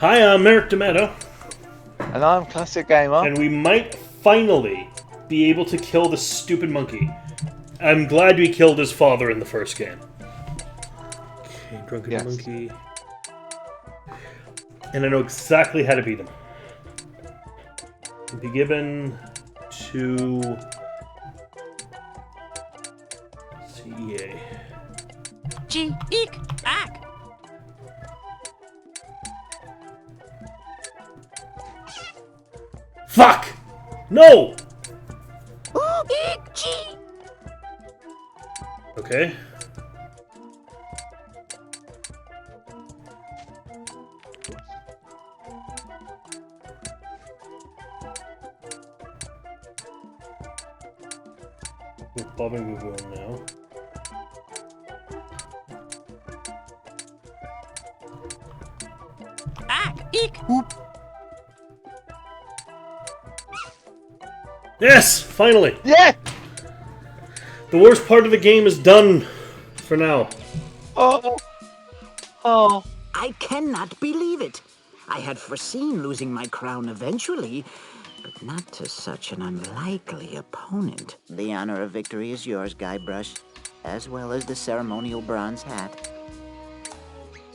Hi, I'm Merrick D'Amato. And I'm Classic Gamer. And we might finally be able to kill the stupid monkey. I'm glad we killed his father in the first game. Okay, drunken monkey. And I know exactly how to beat him. Be given to CEA. G eek ack. Fuck! No! Ooh, eek, G. Okay. With Bob and Google now. Ack, eek, whoop. Yes! Finally! Yeah! The worst part of the game is done for now. Oh! Oh! I cannot believe it. I had foreseen losing my crown eventually, but not to such an unlikely opponent. The honor of victory is yours, Guybrush, as well as the ceremonial bronze hat.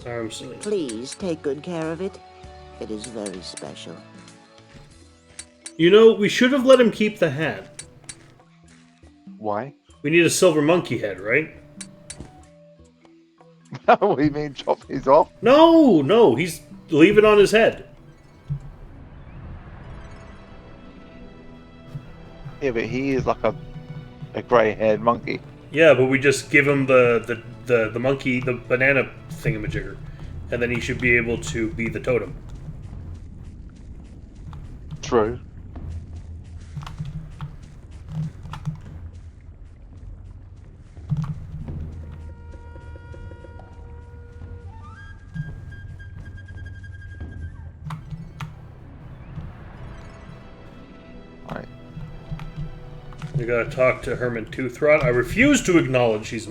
Armsley. Please take good care of it. It is very special. You know, we should have let him keep the hat. Why? We need a silver monkey head, right? What do you mean, chop his off? No, he's leave it on his head. Yeah, but he is like a grey-haired monkey. Yeah, but we just give him the monkey, the banana thingamajigger, and then he should be able to be the totem. True. Right. We gotta talk to Herman Toothrot. I refuse to acknowledge he's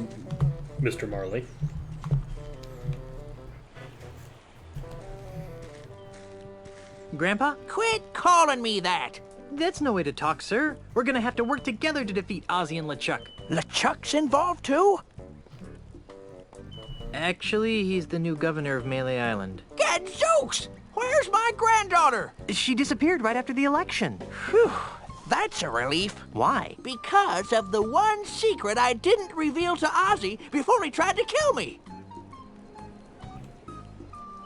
Mr. Marley. Grandpa? Quit calling me that. That's no way to talk, sir. We're gonna have to work together to defeat Ozzy and LeChuck. LeChuck's involved too? Actually, he's the new governor of Melee Island. Gadzooks! Where's my granddaughter? She disappeared right after the election. Whew, that's a relief. Why? Because of the one secret I didn't reveal to Ozzy before he tried to kill me.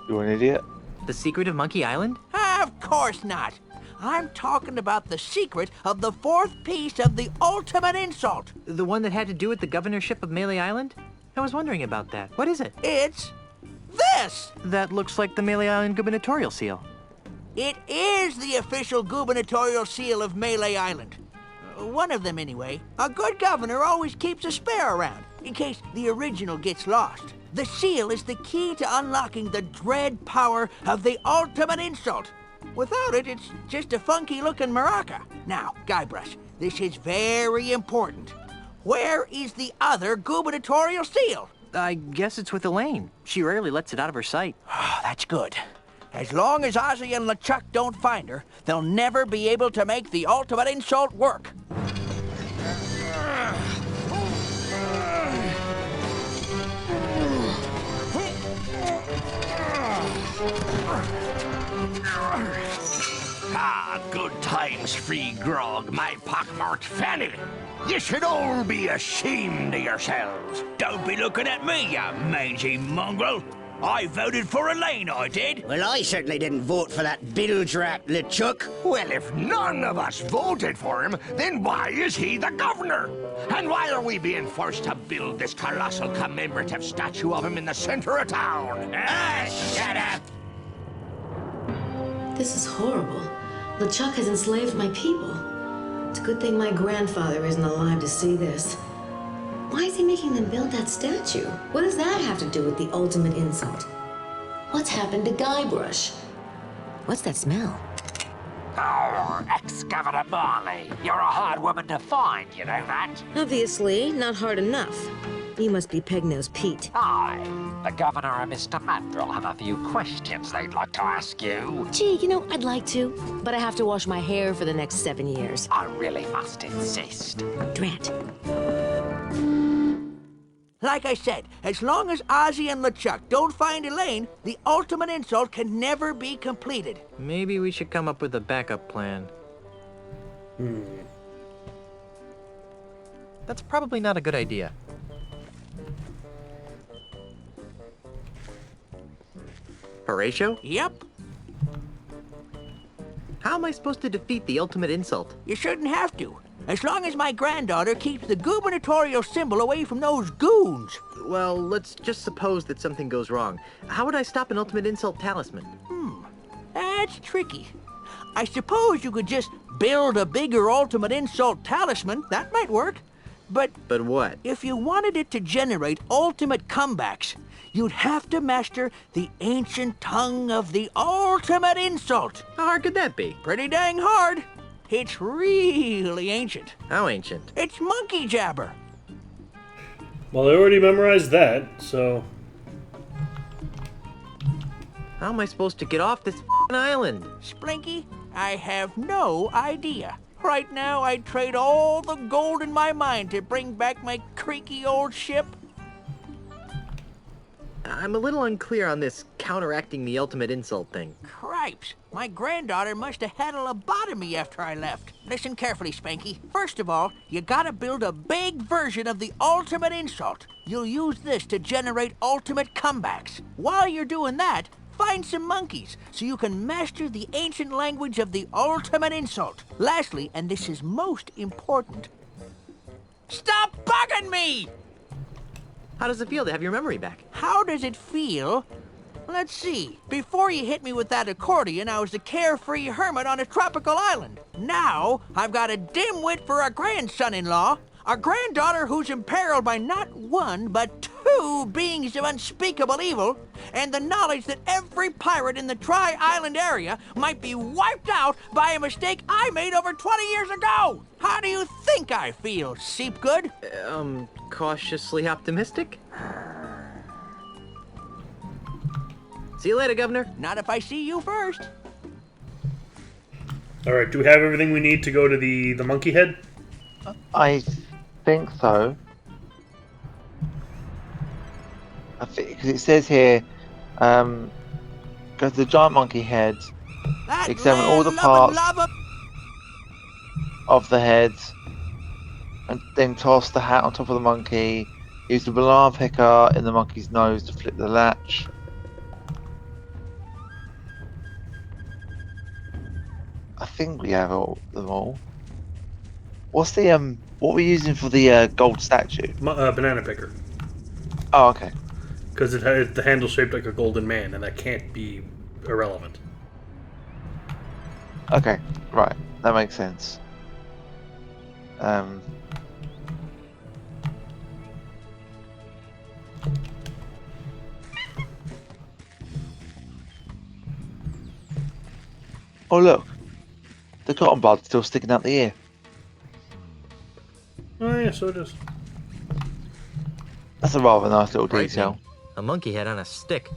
You're an idiot. The secret of Monkey Island? Of course not. I'm talking about the secret of the fourth piece of the ultimate insult. The one that had to do with the governorship of Melee Island? I was wondering about that. What is it? It's this. That looks like the Melee Island gubernatorial seal. It is the official gubernatorial seal of Melee Island. One of them, anyway. A good governor always keeps a spare around, in case the original gets lost. The seal is the key to unlocking the dread power of the ultimate insult. Without it, it's just a funky-looking maraca. Now, Guybrush, this is very important. Where is the other gubernatorial seal? I guess it's with Elaine. She rarely lets it out of her sight. Oh, that's good. As long as Ozzy and LeChuck don't find her, they'll never be able to make the ultimate insult work. Ah, good times, free grog, my pockmarked fanny. You should all be ashamed of yourselves. Don't be looking at me, you mangy mongrel. I voted for Elaine, I did. Well, I certainly didn't vote for that bilge-rat LeChuck. Well, if none of us voted for him, then why is he the governor? And why are we being forced to build this colossal commemorative statue of him in the center of town? Ah, shut up! This is horrible. LeChuck has enslaved my people. It's a good thing my grandfather isn't alive to see this. Why is he making them build that statue? What does that have to do with the ultimate insult? What's happened to Guybrush? What's that smell? Oh, ex-Governor Marley. You're a hard woman to find, you know that? Obviously, not hard enough. You must be Pegnose Pete. Hi, the governor and Mr. Mandrill have a few questions they'd like to ask you. Gee, you know, I'd like to, but I have to wash my hair for the next 7 years. I really must insist. Drat. Like I said, as long as Ozzy and LeChuck don't find Elaine, the ultimate insult can never be completed. Maybe we should come up with a backup plan. That's probably not a good idea. Horatio? Yep, How am I supposed to defeat the ultimate insult? you shouldn't have to. As long as my granddaughter keeps the gubernatorial symbol away from those goons. Well, let's just suppose that something goes wrong. How would I stop an ultimate insult talisman? That's tricky. I suppose you could just build a bigger ultimate insult talisman. That might work. But But what? if you wanted it to generate ultimate comebacks, you'd have to master the ancient tongue of the ultimate insult. How hard could that be? Pretty dang hard. It's really ancient. How ancient? It's monkey jabber. Well, I already memorized that, so... How am I supposed to get off this f***ing island? Splinky, I have no idea. Right now, I'd trade all the gold in my mine to bring back my creaky old ship. I'm a little unclear on this counteracting the ultimate insult thing. Cripes, my granddaughter must have had a lobotomy after I left. Listen carefully, Spanky. First of all, you gotta build a big version of the ultimate insult. You'll use this to generate ultimate comebacks. While you're doing that, find some monkeys so you can master the ancient language of the ultimate insult. Lastly, and this is most important, stop bugging me! How does it feel to have your memory back? How does it feel? Let's see. Before you hit me with that accordion, I was a carefree hermit on a tropical island. Now, I've got a dimwit for a grandson-in-law, a granddaughter who's imperiled by not one, but two beings of unspeakable evil, and the knowledge that every pirate in the Tri-Island area might be wiped out by a mistake I made over 20 years ago. How do you think I feel, Seepgood? Cautiously optimistic? See you later, Governor. Not if I see you first. Alright, do we have everything we need to go to the monkey head? I think so. I think because it says here, go to the giant monkey head, That examine all the land parts lava of the head, and then toss the hat on top of the monkey. Use the banana picker in the monkey's nose to flip the latch. I think we have them all. What's the what we're using for the gold statue? Banana picker. Oh, okay. Because it has the handle shaped like a golden man, and that can't be irrelevant. Okay, right. That makes sense. Oh look, the cotton bud's still sticking out the ear. Oh yeah, so it is. That's a rather nice little Frightening. detail. A monkey head on a stick.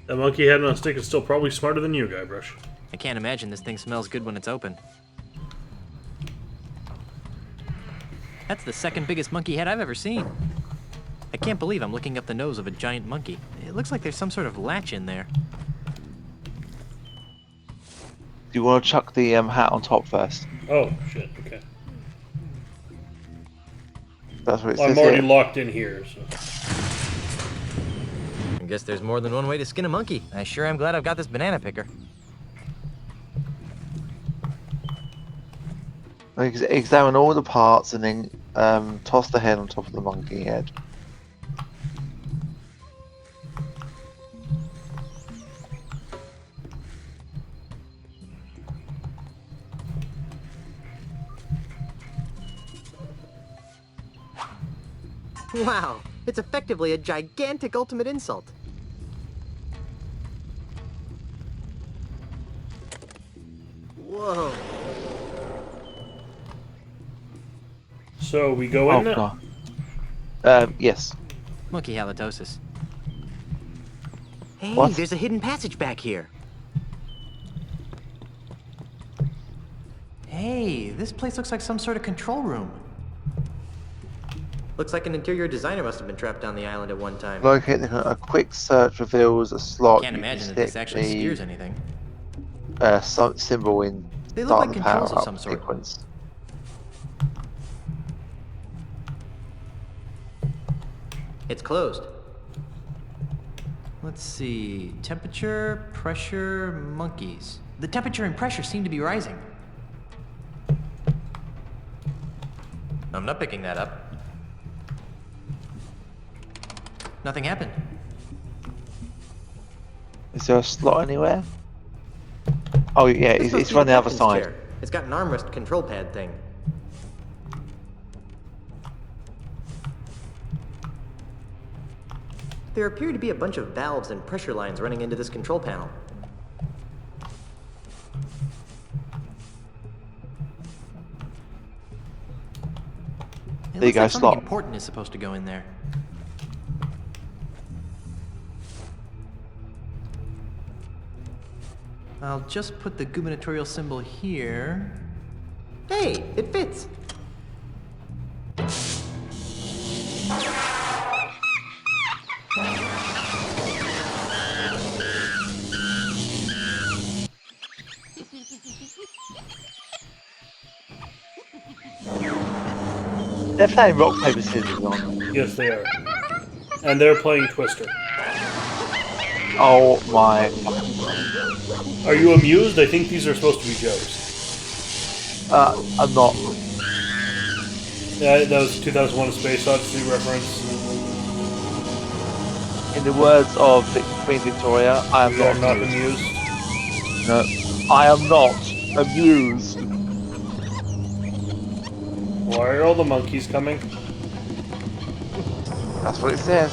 That monkey head on a stick is still probably smarter than you, Guybrush. I can't imagine this thing smells good when it's open. That's the second biggest monkey head I've ever seen. I can't believe I'm looking up the nose of a giant monkey. It looks like there's some sort of latch in there. Do you want to chuck the hat on top first? Oh, shit, okay. That's what it Well, says I'm already here. locked in here, so... I guess there's more than one way to skin a monkey. I sure am glad I've got this banana picker. Examine all the parts and then toss the head on top of the monkey head. Wow, it's effectively a gigantic ultimate insult. Whoa. So we go Oh in now. god. Yes. Monkey halitosis. Hey, What? there's a hidden passage back here. Hey, this place looks like some sort of control room. Looks like an interior designer must have been trapped on the island at one time. Locating a quick search reveals a slot. Can't You can imagine that this stick actually the, steers anything. Symbol in. They look start like the controls of power-up some sort. sequence. It's closed. Let's see. Temperature, pressure, monkeys. The temperature and pressure seem to be rising. I'm not picking that up. Nothing happened. Is there a slot anywhere? Oh yeah, This must it's be on the other captain's side. chair. It's got an armrest control pad thing. There appear to be a bunch of valves and pressure lines running into this control panel. It There you looks go, like something slot. important is supposed to go in there. I'll just put the gubernatorial symbol here. Hey, it fits. They're playing rock paper scissors on. Yes, they are. And they're playing Twister. Oh my! Are you amused? I think these are supposed to be jokes. I'm not. Yeah, that was 2001: A Space Odyssey reference. In the words of Queen Victoria, I am You are not not amused. amused. No, I am not amused. Why are all the monkeys coming? That's what it says.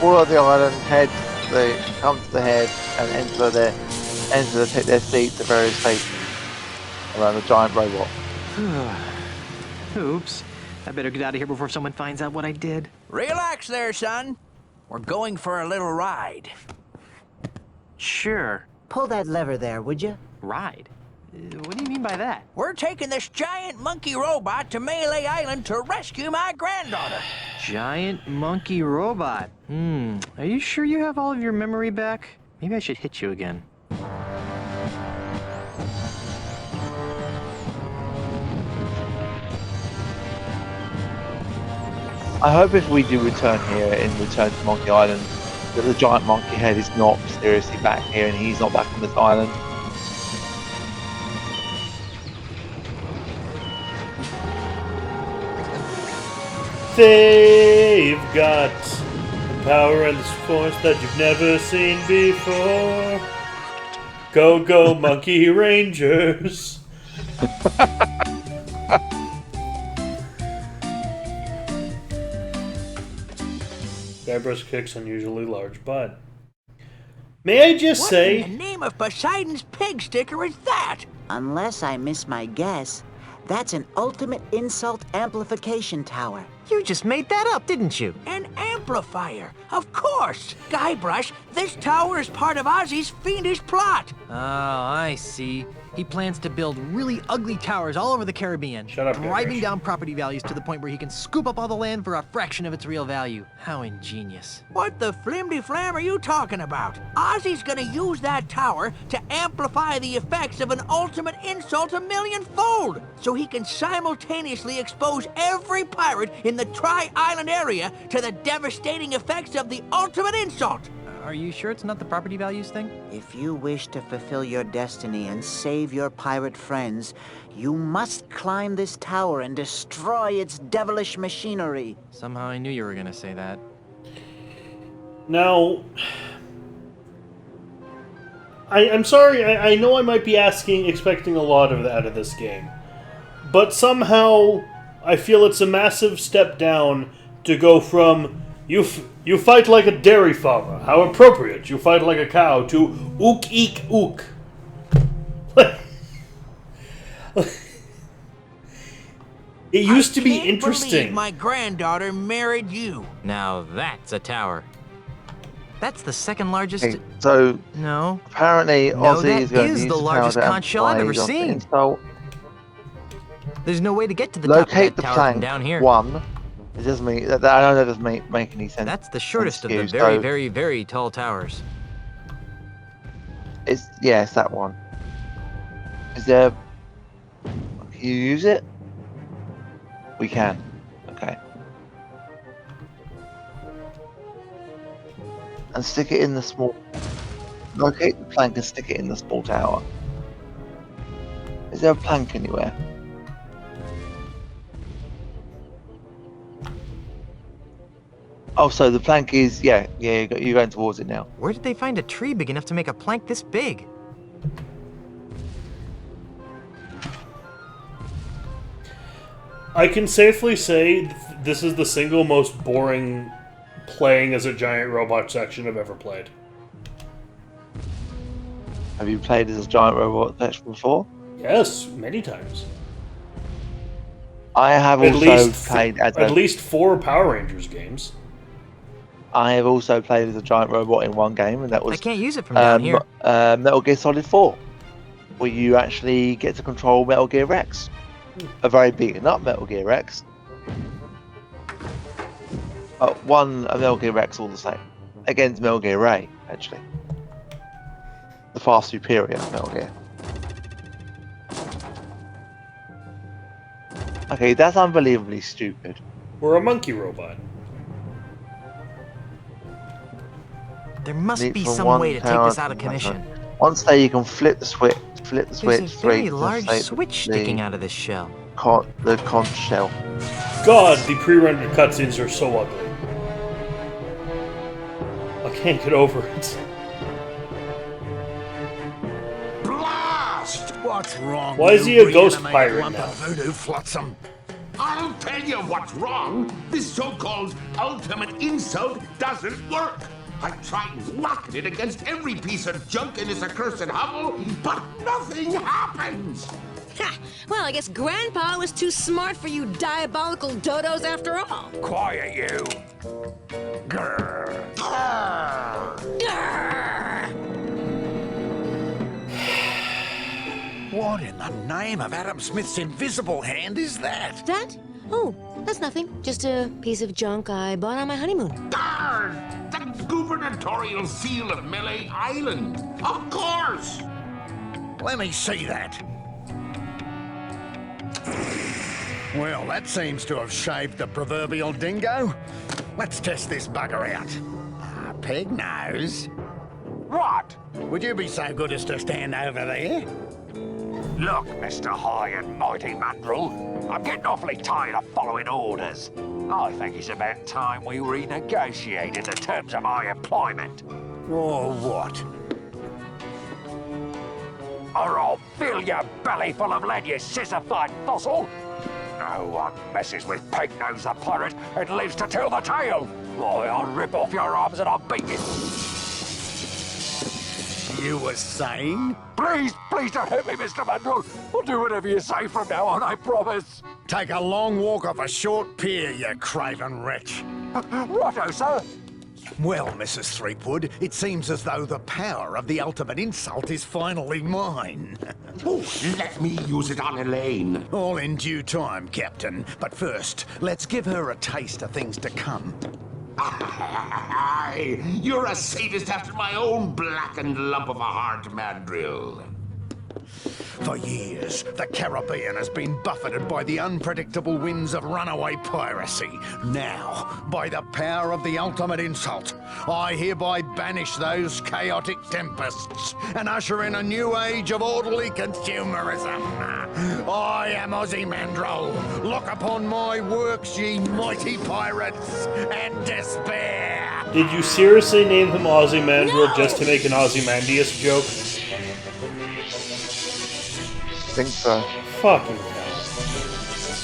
All of the island heads, they come to the head and take their seats at various stations around the giant robot. Oops. I better get out of here before someone finds out what I did. Relax there, son. We're going for a little ride. Sure. Pull that lever there, would you? Ride? What do you mean by that? We're taking this giant monkey robot to Melee Island to rescue my granddaughter. Giant monkey robot. Are you sure you have all of your memory back? Maybe I should hit you again. I hope if we do return here in Return to Monkey Island, that the giant monkey head is not mysteriously back here and he's not back on this island. They've got the power and the force that you've never seen before. Go, go, Monkey Rangers. Guybrush kicks unusually large butt. May I just What say... in the name of Poseidon's pig sticker is that? Unless I miss my guess, that's an ultimate insult amplification tower. You just made that up, didn't you? An amplifier. Of course. Guybrush, this tower is part of Ozzy's fiendish plot. Oh, I see. He plans to build really ugly towers all over the Caribbean, Shut up, driving Guybrush. down property values to the point where he can scoop up all the land for a fraction of its real value. How ingenious. What the flimdy-flam are you talking about? Ozzy's gonna use that tower to amplify the effects of an ultimate insult a millionfold, so he can simultaneously expose every pirate in the Tri-Island area to the devastating effects of the ultimate insult. Are you sure it's not the property values thing? If you wish to fulfill your destiny and save your pirate friends, you must climb this tower and destroy its devilish machinery. Somehow I knew you were gonna say that. Now... I'm sorry, I know I might be expecting a lot of out of this game. But somehow, I feel it's a massive step down to go from... You fight like a dairy farmer. How appropriate. You fight like a cow to ook eek ook. It used to be Can't interesting. believe my granddaughter married you. Now that's a tower. That's the second largest. Okay, so No. apparently No, Ozzy that is going is to use the the largest tower to conch shell I've ever amplify his seen. insult. There's no way to get to the top of Locate that the tower from plank. down here. One. It doesn't make that. I know that doesn't make any sense. That's the shortest of the Excuse, very, so- very, very tall towers. It's that one. Is there? Can you use it? We can. Okay. And stick it in the small. Locate the plank and stick it in the small tower. Is there a plank anywhere? Oh, so the plank is you're going towards it now. Where did they find a tree big enough to make a plank this big? I can safely say this is the single most boring playing as a giant robot section I've ever played. Have you played as a giant robot section before? Yes, many times. I have At also played as at least 4 Power Rangers games. I have also played as a giant robot in one game, and that I was can't use it from down here. Metal Gear Solid 4, where you actually get to control Metal Gear Rex, a very beaten up Metal Gear Rex. A Metal Gear Rex all the same, against Metal Gear Ray, actually. The far superior Metal Gear. Okay, that's unbelievably stupid. We're a monkey robot. There must Leap be from some one way to take tower this out of to another. commission. Once there, you can flip the switch. There's a very large switch sticking the out of this shell. The conch shell. God, the pre-rendered cutscenes are so ugly. I can't get over it. Blast! What's wrong? Why is he you a ghost reanimated pirate lump now? of voodoo flotsam? I'll tell you what's wrong. This so-called ultimate insult doesn't work. I've tried knocking it against every piece of junk in this accursed hovel, but nothing happens. Ha! Well, I guess Grandpa was too smart for you diabolical dodos after all. Quiet, you. Grr. Grr. What in the name of Adam Smith's invisible hand is that? That? Oh, that's nothing. Just a piece of junk I bought on my honeymoon. Darn! The gubernatorial seal of Melee Island. Of course. Let me see that. Well, that seems to have shaved the proverbial dingo. Let's test this bugger out. Peg nose. What? Would you be so good as to stand over there? Look, Mr. High and Mighty Mandrill, I'm getting awfully tired of following orders. I think it's about time we renegotiated the terms of my employment. Or what? Or I'll fill your belly full of lead, you sissified fossil! No one messes with Pegnose the pirate and lives to tell the tale! Why, I'll rip off your arms and I'll beat you! You were saying? Please don't hurt me, Mr. Mandrill! I'll do whatever you say from now on, I promise! Take a long walk off a short pier, you craven wretch. Righto, sir! Well, Mrs. Threepwood, it seems as though the power of the ultimate insult is finally mine. Oh, let me use it on Elaine. All in due time, Captain. But first, let's give her a taste of things to come. Aye, you're a sadist after my own blackened lump of a heart, Mandrill. For years, the Caribbean has been buffeted by the unpredictable winds of runaway piracy. Now, by the power of the ultimate insult, I hereby banish those chaotic tempests and usher in a new age of orderly consumerism. I am Ozymandias. Look upon my works, ye mighty pirates, and despair. Did you seriously name him Ozymandias just to make an Ozymandias joke? I think so. Fucking hell.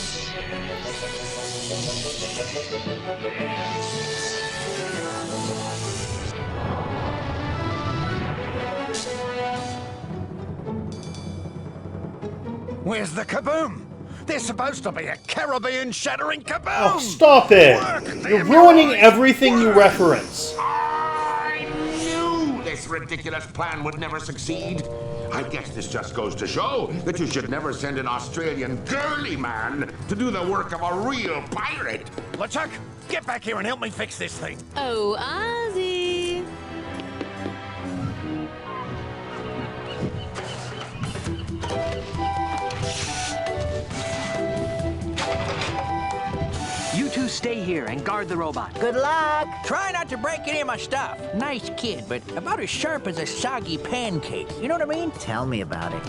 Where's the kaboom? They're supposed to be a Caribbean shattering kaboom! Oh, stop it! You're ruining everything you reference. I knew this ridiculous plan would never succeed. I guess this just goes to show that you should never send an Australian girly man to do the work of a real pirate. LeChuck, get back here and help me fix this thing. Oh, Ozzy. You two stay here and guard the robot. Good luck. Try not to break any of my stuff. Nice kid, but about as sharp as a soggy pancake. You know what I mean? Tell me about it.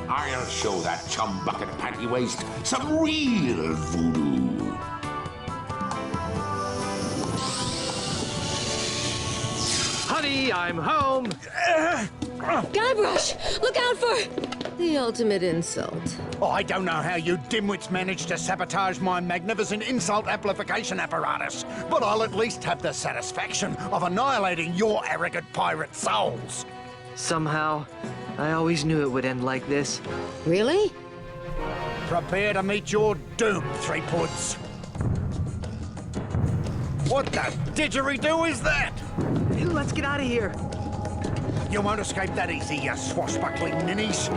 I'll show that chum bucket panty waist some real voodoo. Honey, I'm home. Guybrush, look out for the ultimate insult. Oh, I don't know how you dimwits managed to sabotage my magnificent insult amplification apparatus, but I'll at least have the satisfaction of annihilating your arrogant pirate souls. Somehow, I always knew it would end like this. Really? Prepare to meet your doom, Threepwoods. What the didgeridoo is that? Let's get out of here. You won't escape that easy, you swashbuckling ninnies.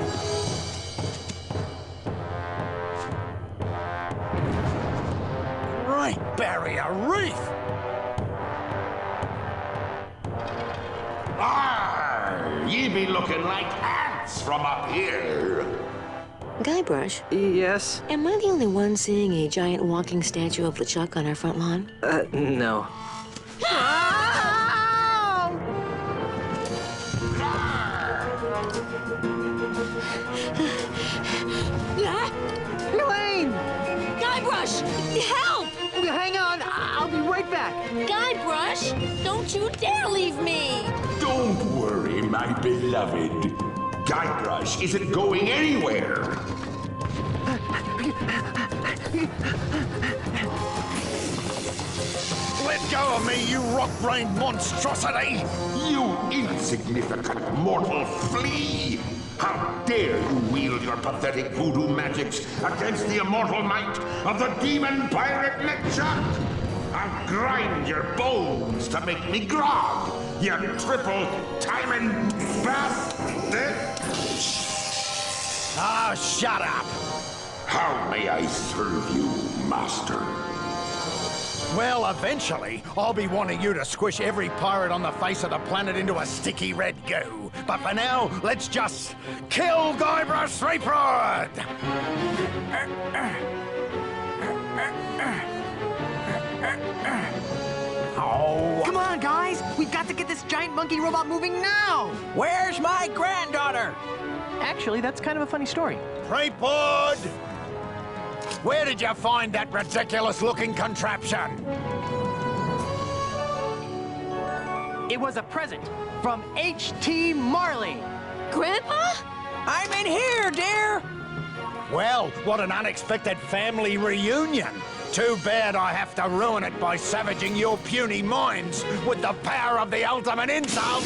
Great Barrier Reef! Arr, ye be looking like ants from up here. Guybrush, Yes? am I the only one seeing a giant walking statue of LeChuck on our front lawn? No. Elaine! Guybrush! Help! Hang on, I'll be right back. Guybrush! Don't you dare leave me! Don't worry, my beloved. Guybrush isn't going anywhere. Let go of me, you rock-brained monstrosity! You insignificant mortal flea! How dare you wield your pathetic voodoo magics against the immortal might of the demon pirate LeChuck? I'll grind your bones to make me grog, you triple-timing bastard! Ah, shut up! How may I serve you, master? Well, eventually, I'll be wanting you to squish every pirate on the face of the planet into a sticky red goo. But for now, let's just kill Guybrush Threepwood! Oh. Come on, guys. We've got to get this giant monkey robot moving now. Where's my granddaughter? Actually, that's kind of a funny story. Threepwood! Where did you find that ridiculous-looking contraption? It was a present from H.T. Marley. Grandpa? I'm in here, dear. Well, what an unexpected family reunion. Too bad I have to ruin it by savaging your puny minds with the power of the ultimate insult.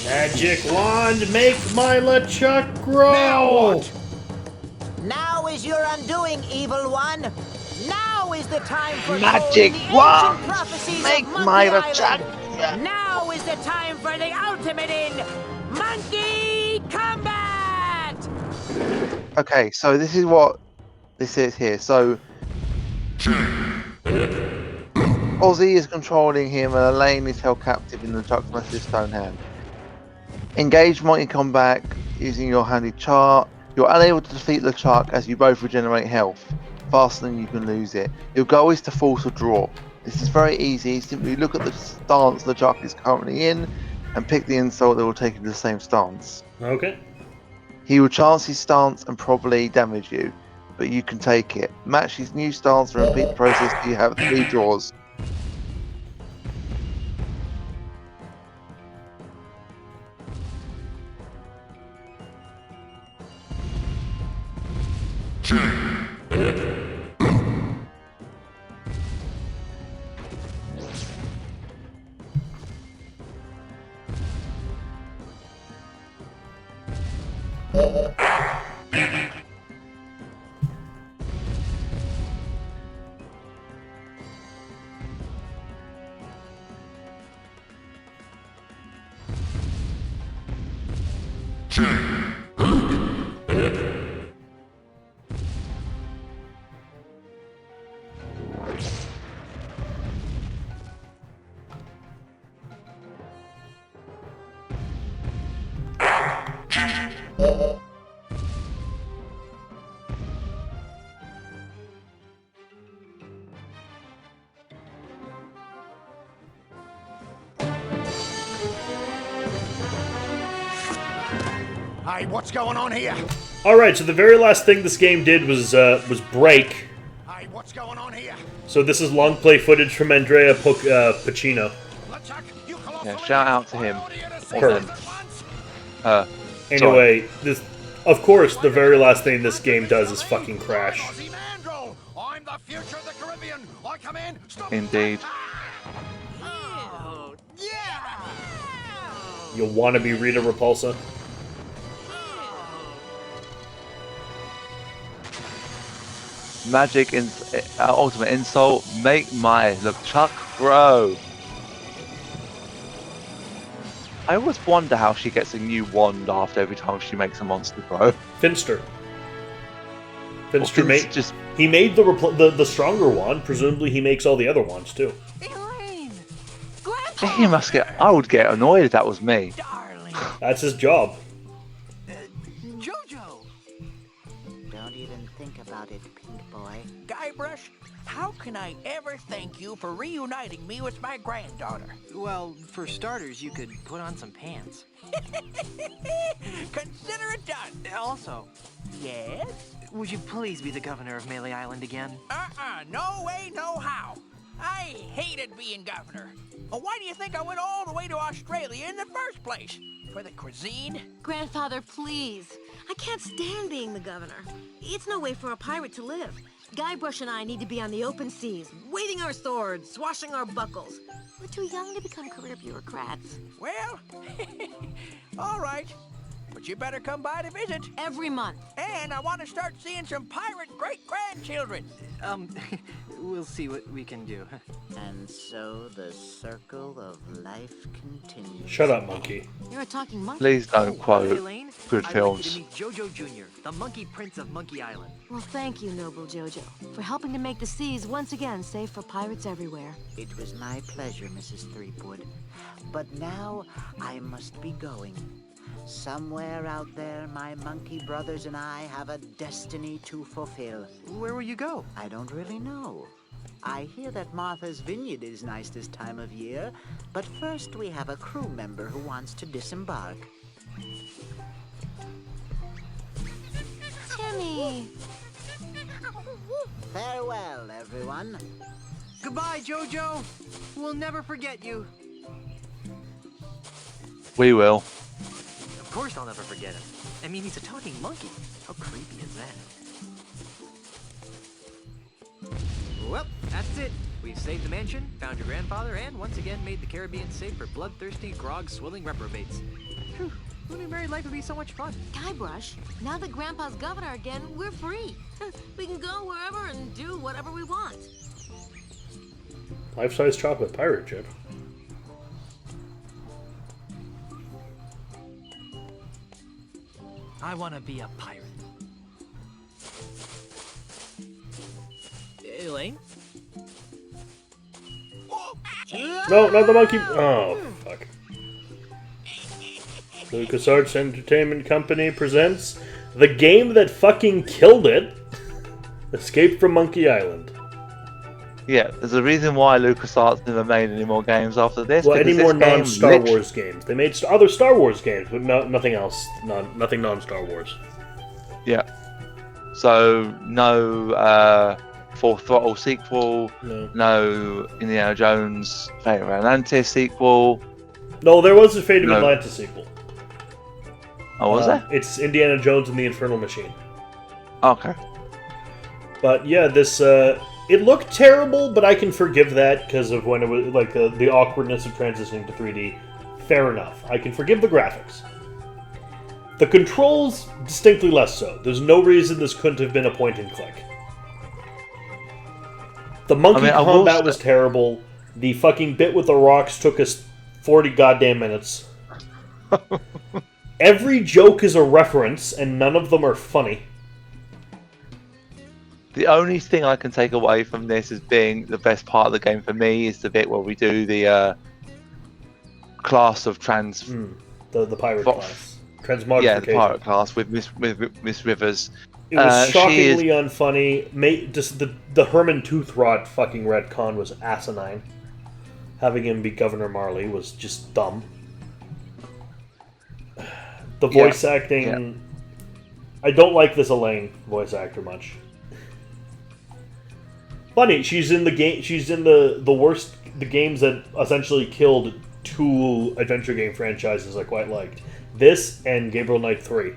Magic wand, make my LeChuck grow! Now what? Now is your undoing, evil one. Now is the time for Magic the ancient wand, prophecies make of Monkey my Island. LeChuck. Now is the time for the ultimate in monkey combat. Okay, so this is what this is here. So Ozzy is controlling him and Elaine is held captive in the LeChuck's massive stone hand. Engage Monkey Combat using your handy chart. You're unable to defeat LeChuck as you both regenerate health faster than you can lose it. Your goal is to force a draw. This is very easy. Simply look at the stance LeChuck is currently in and pick the insult that will take you to the same stance. Okay. He will chance his stance and probably damage you, but you can take it. Match his new stance and repeat the process till you have 3 draws. Hey, what's going on here? Alright, so the very last thing this game did was break. Hey, what's going on here? So this is long play footage from Andrea Pacino. Yeah, shout out to him. Perfect. Sorry. Anyway, this, of course, the very last thing this game does is fucking crash. I'm the future of the Caribbean. I come in. Stop. Indeed. Oh, yeah! You wanna be Rita Repulsa? Magic ultimate insult. Make my LeChuck grow. I always wonder how she gets a new wand after every time she makes a monster grow. Finster. Finster Well, made just he made the stronger wand. Presumably, he makes all the other wands too. Elaine! he must get. I would get annoyed if that was me. Darling. That's his job. Jojo! Don't even think about it, Pink Boy. Guybrush, how can I ever thank you for reuniting me with my granddaughter? Well, for starters, you could put on some pants. Consider it done. Also, Yes? would you please be the governor of Melee Island again? No way, no how. I hated being governor. Well, why do you think I went all the way to Australia in the first place? For the cuisine? Grandfather, please. I can't stand being the governor. It's no way for a pirate to live. Guybrush and I need to be on the open seas, waving our swords, swashing our buckles. We're too young to become career bureaucrats. Well, all right. But you better come by to visit. Every month. And I want to start seeing some pirate great-grandchildren. We'll see what we can do. And so the circle of life continues. Shut up, monkey. You're a talking monkey. Please don't quote Elaine, good I'd films. like you to meet Jojo Jr., the Monkey Prince of Monkey Island. Well, thank you, noble Jojo, for helping to make the seas once again safe for pirates everywhere. It was my pleasure, Mrs. Threepwood. But now I must be going. Somewhere out there, my monkey brothers and I have a destiny to fulfill. Where will you go? I don't really know. I hear that Martha's Vineyard is nice this time of year, but first we have a crew member who wants to disembark. Timmy! Farewell, everyone. Goodbye, Jojo. We'll never forget you. We will. Of course I'll never forget him. I mean, he's a talking monkey. How creepy is that? Well, that's it. We've saved the mansion, found your grandfather, and once again made the Caribbean safe for bloodthirsty, grog-swilling reprobates. Whew, who knew married life would be so much fun? Guybrush, now that Grandpa's governor again, we're free. We can go wherever and do whatever we want. Life-size chocolate pirate chip. I want to be a pirate. Elaine? No, not the monkey. Oh, fuck. LucasArts Entertainment Company presents the game that fucking killed it, Escape from Monkey Island. Yeah, there's a reason why LucasArts never made any more games after this. Well, any because more this game non-Star lit- Wars games. They made other Star Wars games, but nothing else. Nothing non-Star Wars. Yeah. So, no Full Throttle sequel, no Indiana Jones Fate of Atlantis sequel. No, there was a Fate of No. Atlantis sequel. Oh, was there? It's Indiana Jones and the Infernal Machine. Okay. But yeah, this it looked terrible, but I can forgive that because of when it was like the awkwardness of transitioning to 3D. Fair enough. I can forgive the graphics. The controls, distinctly less so. There's no reason this couldn't have been a point and click. The monkey combat was terrible. The fucking bit with the rocks took us 40 goddamn minutes. Every joke is a reference, and none of them are funny. The only thing I can take away from this as being the best part of the game for me is the bit where we do the class of the pirate class. Transmogrification. Yeah, the pirate class with Miss Rivers. It was shockingly unfunny. Just the Herman Toothrot fucking retcon was asinine. Having him be Governor Marley was just dumb. The voice acting... Yeah. I don't like this Elaine voice actor much. Funny, she's in the game. She's in the games that essentially killed 2 adventure game franchises I quite liked. This and Gabriel Knight 3.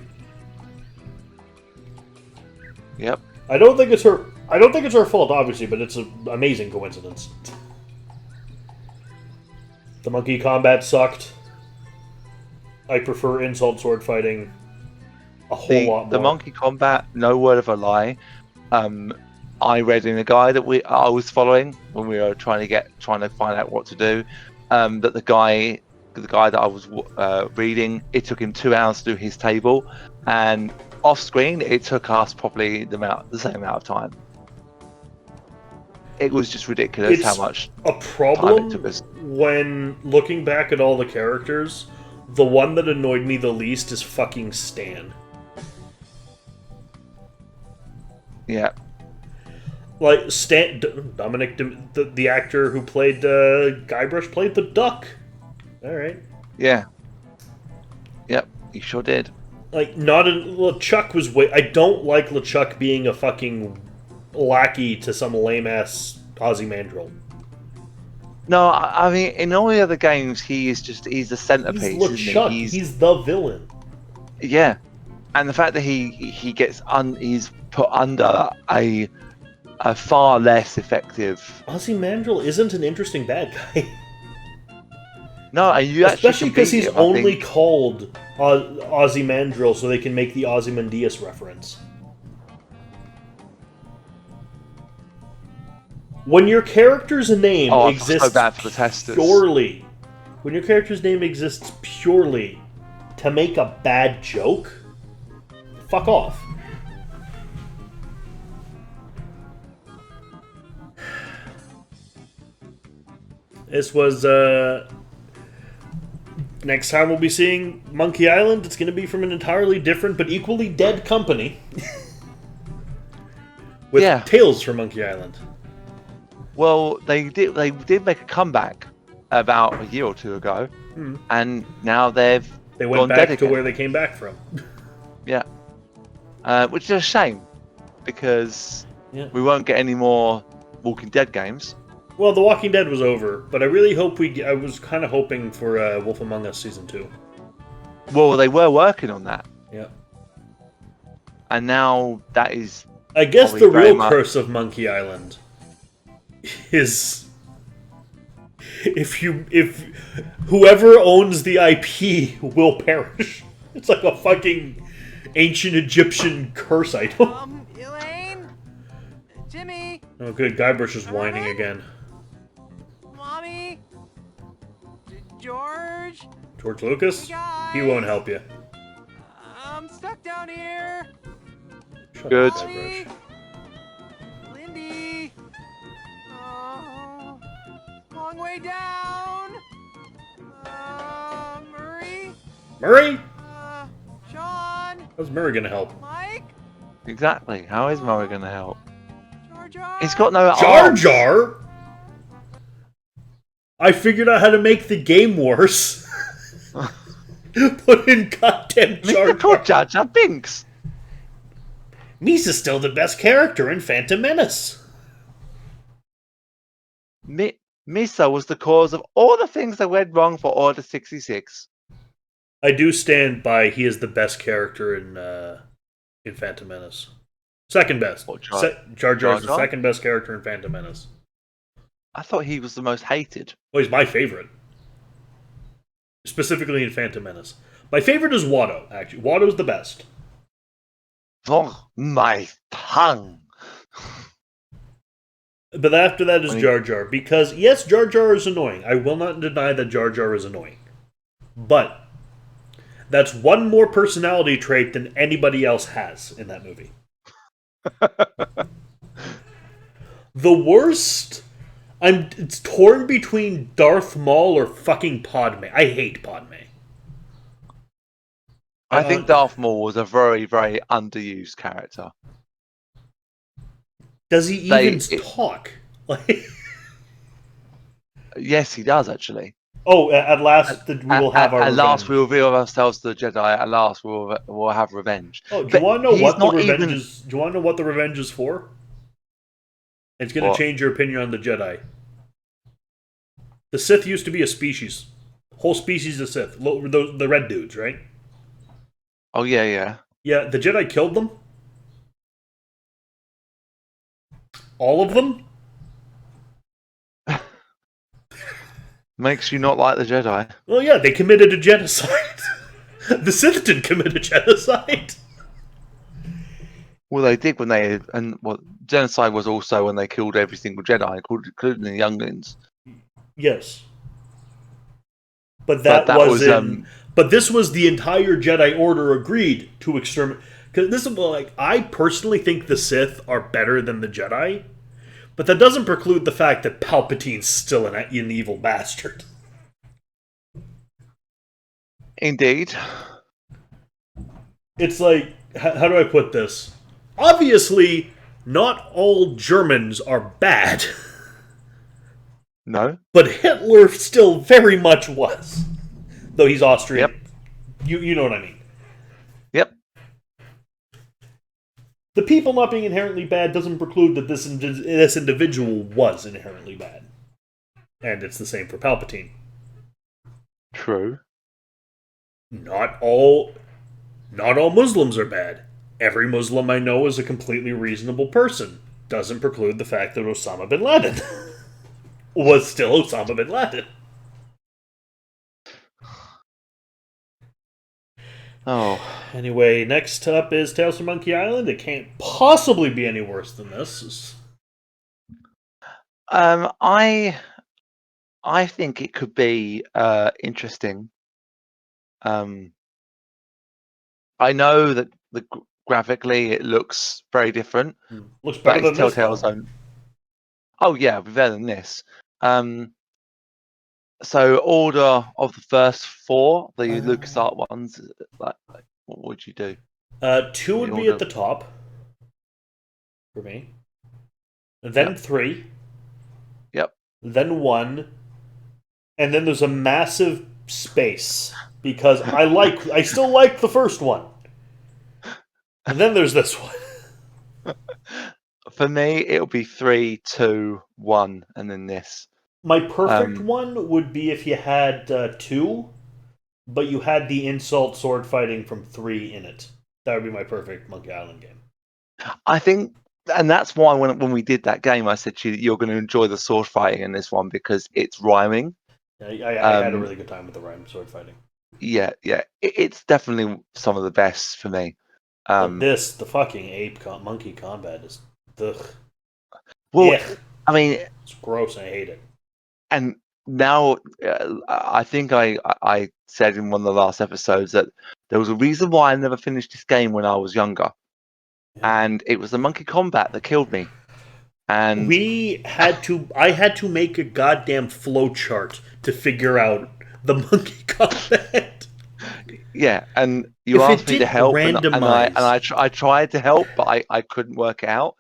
Yep. I don't think it's her fault, obviously, but it's an amazing coincidence. The monkey combat sucked. I prefer insult sword fighting a whole lot more. The monkey combat, no word of a lie. I read in a guide that I was following when we were trying to find out what to do. That the guy that I was reading, it took him 2 hours to do his table, and off screen it took us probably the same amount of time. It was just ridiculous how much a problem time it took us. When looking back at all the characters. The one that annoyed me the least is fucking Stan. Yeah. Like, Stan... Dominic... The actor who played Guybrush played the Duck. Alright. Yeah. Yep, he sure did. Like, LeChuck was way... I don't like LeChuck being a fucking lackey to some lame-ass Ozymandias. No, I mean, in all the other games, he's the centerpiece. He's LeChuck. He's the villain. Yeah, and the fact that he's put under a far less effective. Ozymandias isn't an interesting bad guy. No, you especially because he's only called Ozymandias so they can make the Ozymandias reference. When your character's name exists purely, when your character's name exists purely to make a bad joke, fuck off. This was next time we'll be seeing Monkey Island. It's going to be from an entirely different but equally dead company. With Tales from Monkey Island. Well, they did make a comeback about a year or 2 ago, and now they went back to where they came back from. Yeah, which is a shame because we won't get any more Walking Dead games. Well, The Walking Dead was over, but I really hope I was kind of hoping for Wolf Among Us Season 2. Well, they were working on that. Yeah. And now that is. I guess the real curse of Monkey Island is if whoever owns the IP will perish. It's like a fucking ancient Egyptian curse item. Elaine? Jimmy? Oh good, Guybrush is whining again. Mommy? George? George Lucas? He won't help you. I'm stuck down here. Good. Molly? Lindy? Oh, long way down. Murray? Murray? Sean? How's Murray gonna help? Mike? Exactly. How is Murray gonna help? Jar Jar? He's got no Jar arms. Jar? I figured out how to make the game worse. Put in goddamn Jar Jar. Jar Jar Binks. Misa's still the best character in Phantom Menace. Misa was the cause of all the things that went wrong for Order 66. I do stand by he is the best character in Phantom Menace. Second best. Jar Jar is the second best character in Phantom Menace. I thought he was the most hated. Well, he's my favorite. Specifically in Phantom Menace. My favorite is Watto, actually. Watto's the best. Oh, my tongue. But after that is Jar Jar. Because, yes, Jar Jar is annoying. I will not deny that Jar Jar is annoying. But That's one more personality trait than anybody else has in that movie. The worst... It's torn between Darth Maul or fucking Padme. I hate Padme. I think Darth Maul was a very, very underused character. Does he even talk? Yes, he does, actually. Oh, at last we will have our At revenge. last we will reveal ourselves to the Jedi. At last we'll have revenge. Oh, do you want to know what the revenge is? Do you want to know what the revenge is for? It's going to change your opinion on the Jedi. The Sith used to be a species. Whole species of Sith. The red dudes, right? Oh, yeah, yeah. Yeah, the Jedi killed them. All of them? Makes you not like the Jedi. Well, yeah, they committed a genocide. The Sith didn't commit a genocide. Well, they did when they... genocide was also when they killed every single Jedi, including the younglings. Yes. But that was but this was the entire Jedi Order agreed to exterminate. Because this is I personally think the Sith are better than the Jedi, but that doesn't preclude the fact that Palpatine's still an evil bastard. Indeed. It's like, how do I put this? Obviously, not all Germans are bad. No. But Hitler still very much was. Though he's Austrian. Yep. You know what I mean. Yep. The people not being inherently bad doesn't preclude that this individual was inherently bad. And it's the same for Palpatine. True. Not all Muslims are bad. Every Muslim I know is a completely reasonable person. Doesn't preclude the fact that Osama bin Laden was still Osama bin Laden. Oh. Anyway, next up is Tales from Monkey Island. It can't possibly be any worse than this. I think it could be interesting. I know that graphically it looks very different. Looks better than Telltale's own. Oh yeah, better than this. So order of the first four, the LucasArts ones. Like, what would you do? 2 would be at the top for me. Then 3. Yep. Then 1, and then there's a massive space because I still like the first one. And then there's this one. For me, it'll be 3, 2, 1, and then this. My perfect one would be if you had 2, but you had the insult sword fighting from 3 in it. That would be my perfect Monkey Island game. I think, and that's why when we did that game, I said to you that you're going to enjoy the sword fighting in this one because it's rhyming. I had a really good time with the rhyme sword fighting. Yeah. It's definitely some of the best for me. The fucking monkey combat is ugh. Well, I mean, it's gross and I hate it. And now, I think I said in one of the last episodes that there was a reason why I never finished this game when I was younger, and it was the monkey combat that killed me. And I had to make a goddamn flow chart to figure out the monkey combat. Yeah, and you asked me to help, and I tried to help, but I couldn't work it out.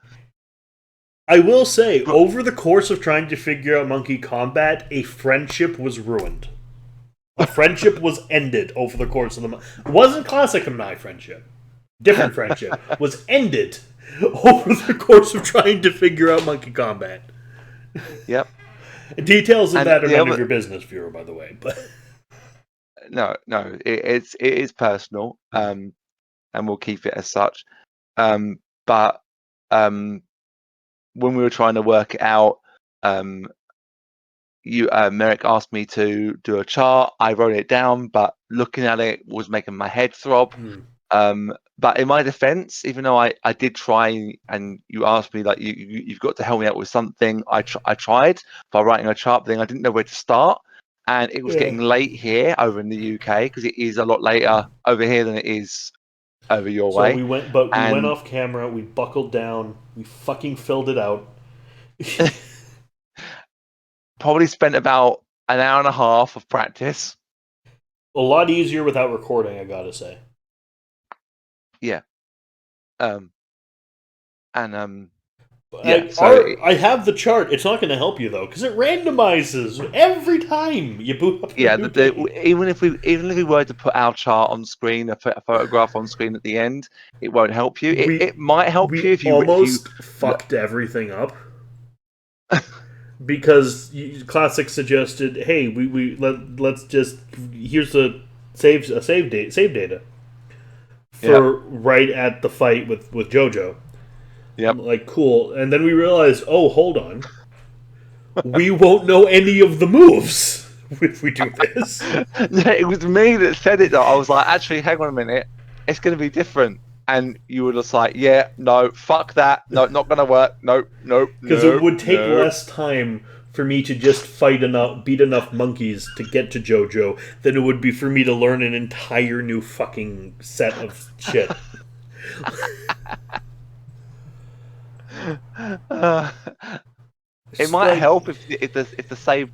I will say, over the course of trying to figure out monkey combat, a friendship was ruined. A friendship was ended over the course of the it wasn't classic Amnai friendship. Different friendship was ended over the course of trying to figure out monkey combat. Yep. Details of that are none of your business, viewer, by the way. But no, it is personal, and we'll keep it as such. But when we were trying to work it out, Merrick asked me to do a chart. I wrote it down, but looking at it was making my head throb. But in my defense, even though I did try, and you asked me, like, you've got to help me out with something, I tried by writing a chart, but then I didn't know where to start. and it was getting late here over in the UK because it is a lot later over here than it is over your way. So we went off camera. We buckled down. We fucking filled it out. Probably spent about an hour and a half of practice. A lot easier without recording, I gotta say. Yeah. I have the chart. It's not going to help you though, because it randomizes every time you boot up. Yeah, even if we were to put our chart on screen, a photograph on screen at the end, it won't help you. It might help you if you almost fucked everything up. Because Classic suggested, hey, let's just here's a save data for right at the fight with JoJo. Yep. Like, cool. And then we realized, oh, hold on, we won't know any of the moves if we do this. It was me that said it though. I was like, actually, hang on a minute, it's going to be different. And you were just like, yeah, no, fuck that. No, not going to work. Nope. Because it would take less time for me to just beat enough monkeys to get to JoJo than it would be for me to learn an entire new fucking set of shit. It might help if the save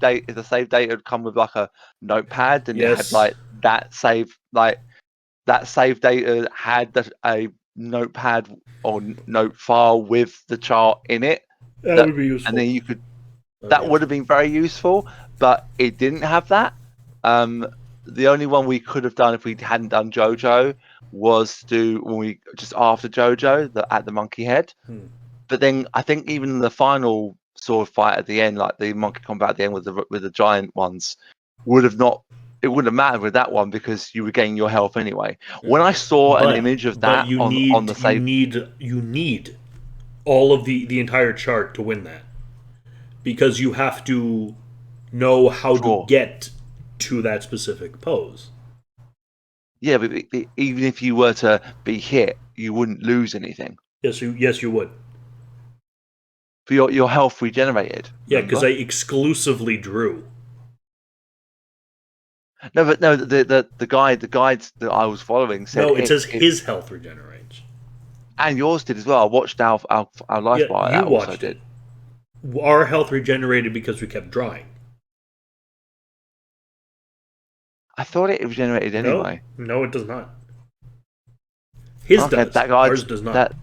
date had come with like a notepad and it had like that save data had a notepad or note file with the chart in it. That would be useful. And then you could. That would have been very useful, but it didn't have that. The only one we could have done if we hadn't done JoJo was just after JoJo at the monkey head. But then I think even the final sword fight at the end, like the monkey combat at the end with the giant ones, it wouldn't have mattered with that one because you were getting your health anyway. When I saw an image of that on the save, you need all of the entire chart to win that, because you have to know how to get to that specific pose. Yeah, but even if you were to be hit, you wouldn't lose anything. Yes, you would. For your health regenerated. Yeah, because I exclusively drew. No, but no, the guides that I was following said no. It says his health regenerates, and yours did as well. I watched our life bar. You watched it. Our health regenerated because we kept drawing. I thought it regenerated anyway. No, it does not. His does. Ours does not.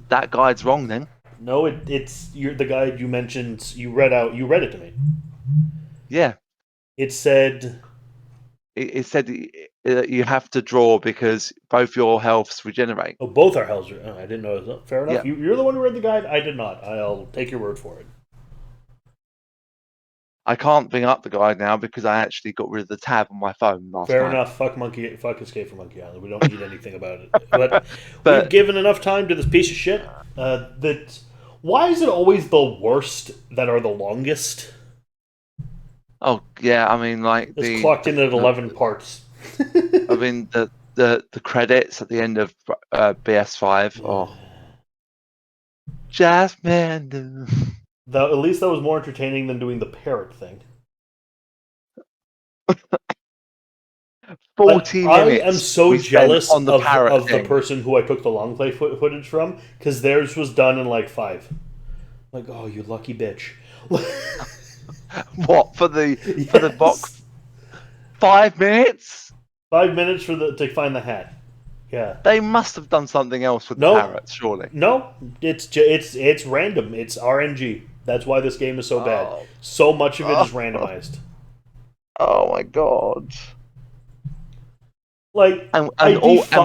That guide's wrong then. No, it's the guide you mentioned. You read it to me. Yeah. It said. It said you have to draw because both your healths regenerate. Oh, both our healths. I didn't know. Fair enough. Yeah. You're the one who read the guide. I did not. I'll take your word for it. I can't bring up the guide now because I actually got rid of the tab on my phone last night. Fair enough. Fuck Escape from Monkey Island. We don't need anything about it. But we've given enough time to this piece of shit. Why is it always the worst that are the longest? Oh yeah, I mean like it's clocked in at 11 parts. I mean the credits at the end of BS5. Oh, Jasmine. At least that was more entertaining than doing the parrot thing. 40 minutes. I am so jealous of the person who I took the long play footage from, because theirs was done in like 5. Like, oh, you lucky bitch. What for the box? 5 minutes? 5 minutes to find the hat. Yeah. They must have done something else with the parrots, surely. No, it's random. It's RNG. That's why this game is so bad. So much of it is randomized. Oh my god. Like, and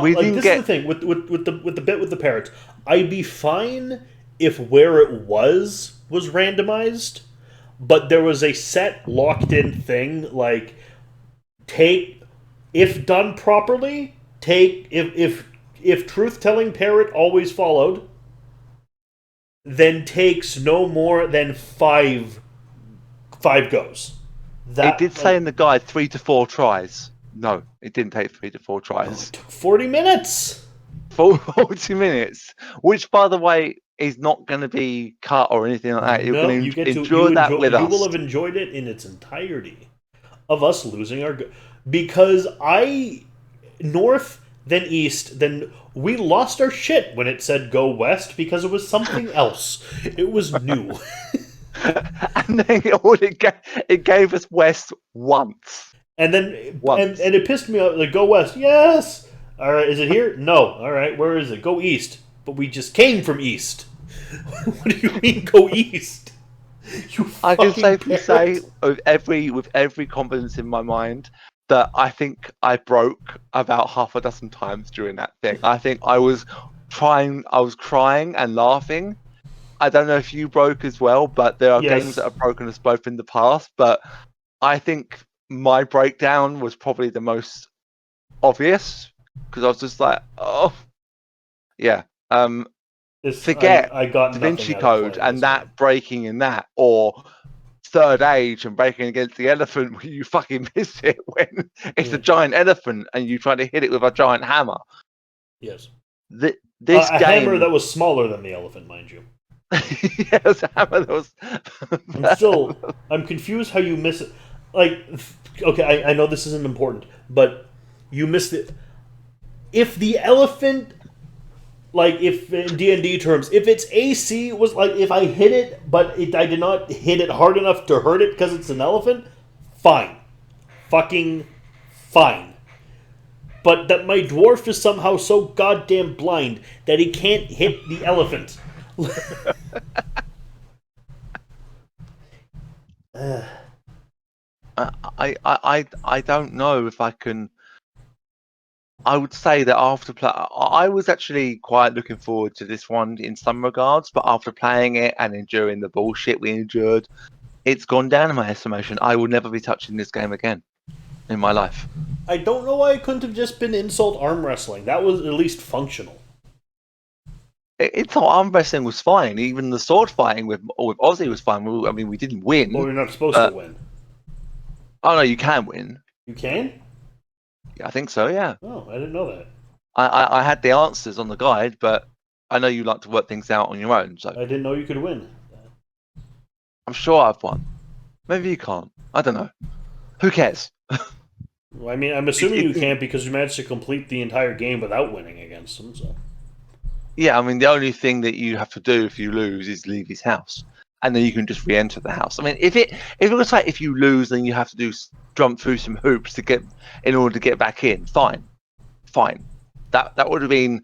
we didn't this get is the thing with the bit with the parrots. I'd be fine if where it was randomized, but there was a set locked in thing like if done properly, if truth telling parrot always followed, then takes no more than 5 goes. It did say in the guide 3 to 4 tries. No, it didn't take 3 to 4 tries. It took 40 minutes. 40 minutes, which, by the way, is not going to be cut or anything like that. You're going to enjoy that with us. You will have enjoyed it in its entirety. of us losing our... Because north, then east, then we lost our shit when it said go west because it was something else. It was new. And then it gave us west once. And then and it pissed me off. Like, go west. Yes! All right, is it here? No. All right, where is it? Go east. But we just came from east. What do you mean go east? I can safely say with every confidence in my mind that I think I broke about half a dozen times during that thing. I think I was crying and laughing. I don't know if you broke as well, but there are games that have broken us both in the past. But I think my breakdown was probably the most obvious because I was just like, oh, yeah. Forget I got Da Vinci Code and that breaking in that, or Third Age and breaking against the elephant when you fucking miss it when it's a giant elephant and you try to hit it with a giant hammer. Yes. This a game... hammer that was smaller than the elephant, mind you. Yeah, it was a hammer that was... I'm confused how you miss it. Like, okay, I know this isn't important, but you missed it. If the elephant... Like, if in D&D terms, if its AC was like, if I hit it, but I did not hit it hard enough to hurt it because it's an elephant, fine. Fucking fine. But that my dwarf is somehow so goddamn blind that he can't hit the elephant. I don't know if I can... I would say that after I was actually quite looking forward to this one in some regards, but after playing it and enduring the bullshit we endured, it's gone down in my estimation. I will never be touching this game again in my life. I don't know why it couldn't have just been insult arm wrestling. That was at least functional. Insult arm wrestling was fine. Even the sword fighting with Ozzy was fine. I mean, we didn't win. Well, you're not supposed to win. Oh no, you can win. You can? I think so, yeah. Oh, I didn't know that. I had the answers on the guide, but I know you like to work things out on your own. So I didn't know you could win. I'm sure I've won. Maybe you can't. I don't know. Who cares? Well, I mean, I'm assuming you can't because you managed to complete the entire game without winning against them. So. Yeah, I mean, the only thing that you have to do if you lose is leave his house. And then you can just re-enter the house. I mean, if it was like if you lose, then you have to jump through some hoops in order to get back in. Fine. That would have been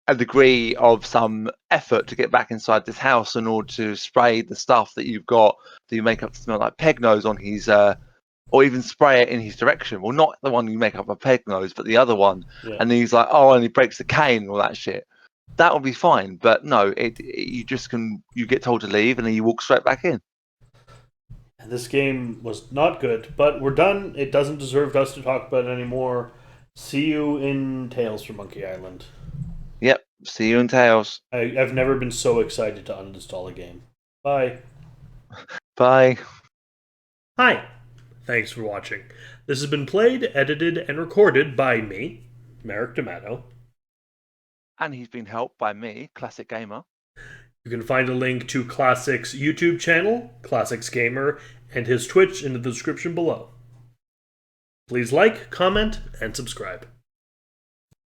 a degree of some effort to get back inside this house in order to spray the stuff that you've got that you make up to smell like peg nose on his, or even spray it in his direction. Well, not the one you make up a peg nose, but the other one. Yeah. And then he's like, oh, and he breaks the cane and all that shit. That would be fine, but no, you get told to leave and then you walk straight back in. This game was not good, but we're done. It doesn't deserve us to talk about it anymore. See you in Tales from Monkey Island. Yep, see you in Tales. I've never been so excited to uninstall a game. Bye. Bye. Hi. Thanks for watching. This has been played, edited, and recorded by me, Merrick D'Amato. And he's been helped by me, Classic Gamer. You can find a link to Classic's YouTube channel, Classics Gamer, and his Twitch in the description below. Please like, comment, and subscribe.